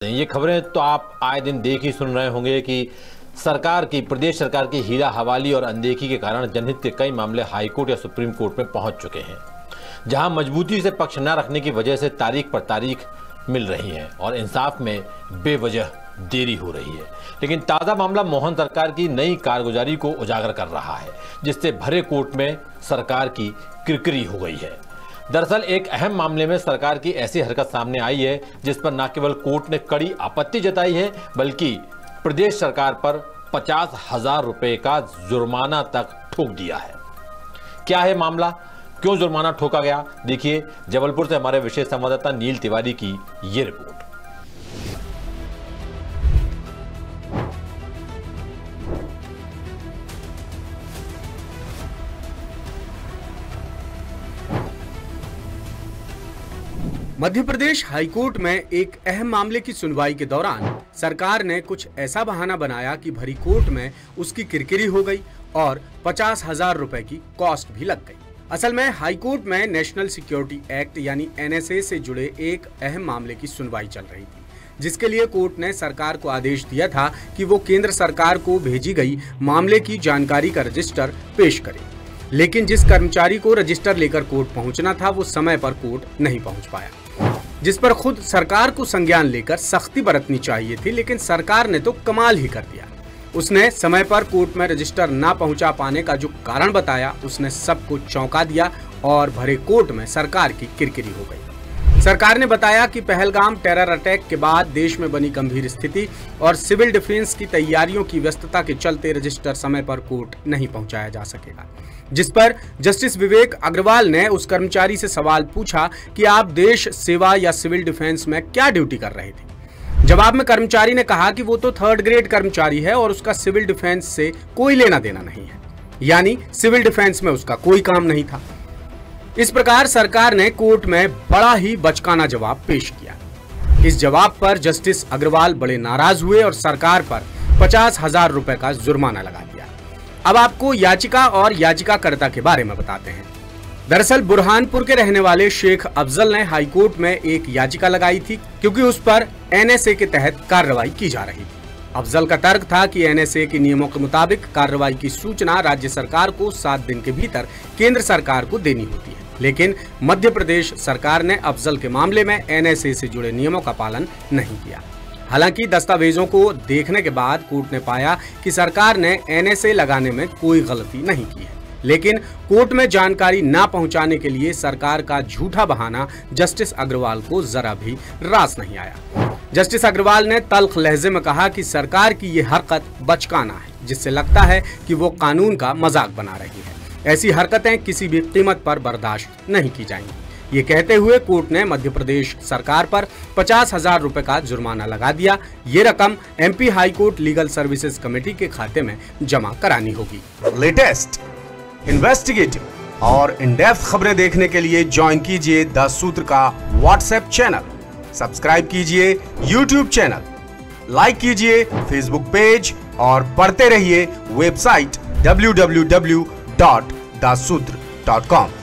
ये खबरें तो आप आए दिन देख ही सुन रहे होंगे कि प्रदेश सरकार की हीरा हवाली और अनदेखी के कारण जनहित के कई मामले हाईकोर्ट या सुप्रीम कोर्ट में पहुंच चुके हैं, जहां मजबूती से पक्ष न रखने की वजह से तारीख पर तारीख मिल रही है और इंसाफ में बेवजह देरी हो रही है। लेकिन ताज़ा मामला मोहन सरकार की नई कारगुजारी को उजागर कर रहा है, जिससे भरे कोर्ट में सरकार की किरकिरी हो गई है। दरअसल एक अहम मामले में सरकार की ऐसी हरकत सामने आई है जिस पर न केवल कोर्ट ने कड़ी आपत्ति जताई है, बल्कि प्रदेश सरकार पर 50,000 रुपए का जुर्माना तक ठोक दिया है। क्या है मामला, क्यों जुर्माना ठोका गया, देखिए जबलपुर से हमारे विशेष संवाददाता नील तिवारी की ये रिपोर्ट। मध्य प्रदेश हाईकोर्ट में एक अहम मामले की सुनवाई के दौरान सरकार ने कुछ ऐसा बहाना बनाया कि भरी कोर्ट में उसकी किरकिरी हो गई और 50,000 रुपए की कॉस्ट भी लग गई। असल में हाईकोर्ट में नेशनल सिक्योरिटी एक्ट यानी NSA से जुड़े एक अहम मामले की सुनवाई चल रही थी, जिसके लिए कोर्ट ने सरकार को आदेश दिया था कि वो केंद्र सरकार को भेजी गई मामले की जानकारी का रजिस्टर पेश करे। लेकिन जिस कर्मचारी को रजिस्टर लेकर कोर्ट पहुंचना था वो समय पर कोर्ट नहीं पहुंच पाया, जिस पर खुद सरकार को संज्ञान लेकर सख्ती बरतनी चाहिए थी। लेकिन सरकार ने तो कमाल ही कर दिया। उसने समय पर कोर्ट में रजिस्टर ना पहुंचा पाने का जो कारण बताया, उसने सबको चौंका दिया और भरे कोर्ट में सरकार की किरकिरी हो गई। सरकार ने बताया कि पहलगाम टेरर अटैक के बाद देश में बनी गंभीर स्थिति और सिविल डिफेंस की तैयारियों की व्यस्तता के चलते रजिस्टर समय पर कोर्ट नहीं पहुंचाया जा सकेगा, जिस पर जस्टिस विवेक अग्रवाल ने उस कर्मचारी से सवाल पूछा कि आप देश सेवा या सिविल डिफेंस में क्या ड्यूटी कर रहे थे। जवाब में कर्मचारी ने कहा कि वो तो 3rd ग्रेड कर्मचारी है और उसका सिविल डिफेंस से कोई लेना देना नहीं है, यानी सिविल डिफेंस में उसका कोई काम नहीं था। इस प्रकार सरकार ने कोर्ट में बड़ा ही बचकाना जवाब पेश किया। इस जवाब पर जस्टिस अग्रवाल बड़े नाराज हुए और सरकार पर 50,000 रुपए का जुर्माना लगा दिया। अब आपको याचिका और याचिकाकर्ता के बारे में बताते हैं। दरअसल बुरहानपुर के रहने वाले शेख अफजल ने हाईकोर्ट में एक याचिका लगाई थी, क्योंकि उस पर NSA के तहत कार्रवाई की जा रही थी। अफजल का तर्क था कि NSA के नियमों के मुताबिक कार्रवाई की सूचना राज्य सरकार को 7 दिन के भीतर केंद्र सरकार को देनी होती है, लेकिन मध्य प्रदेश सरकार ने अफजल के मामले में NSA से जुड़े नियमों का पालन नहीं किया। हालांकि दस्तावेजों को देखने के बाद कोर्ट ने पाया कि सरकार ने NSA लगाने में कोई गलती नहीं की है, लेकिन कोर्ट में जानकारी ना पहुंचाने के लिए सरकार का झूठा बहाना जस्टिस अग्रवाल को जरा भी रास नहीं आया। जस्टिस अग्रवाल ने तल्ख लहजे में कहा कि सरकार की ये हरकत बचकाना है, जिससे लगता है कि वो कानून का मजाक बना रही है। ऐसी हरकतें किसी भी कीमत पर बर्दाश्त नहीं की जाएंगी। ये कहते हुए कोर्ट ने मध्य प्रदेश सरकार पर 50,000 रुपए का जुर्माना लगा दिया। ये रकम MP high court legal services committee के खाते में जमा करानी होगी। लेटेस्ट, इन्वेस्टिगेटिव और इन डेप्थ खबरें देखने के लिए ज्वाइन कीजिए द सूत्र का WhatsApp चैनल, सब्सक्राइब कीजिए YouTube चैनल, लाइक कीजिए Facebook पेज और पढ़ते रहिए वेबसाइट www.dasootra.com।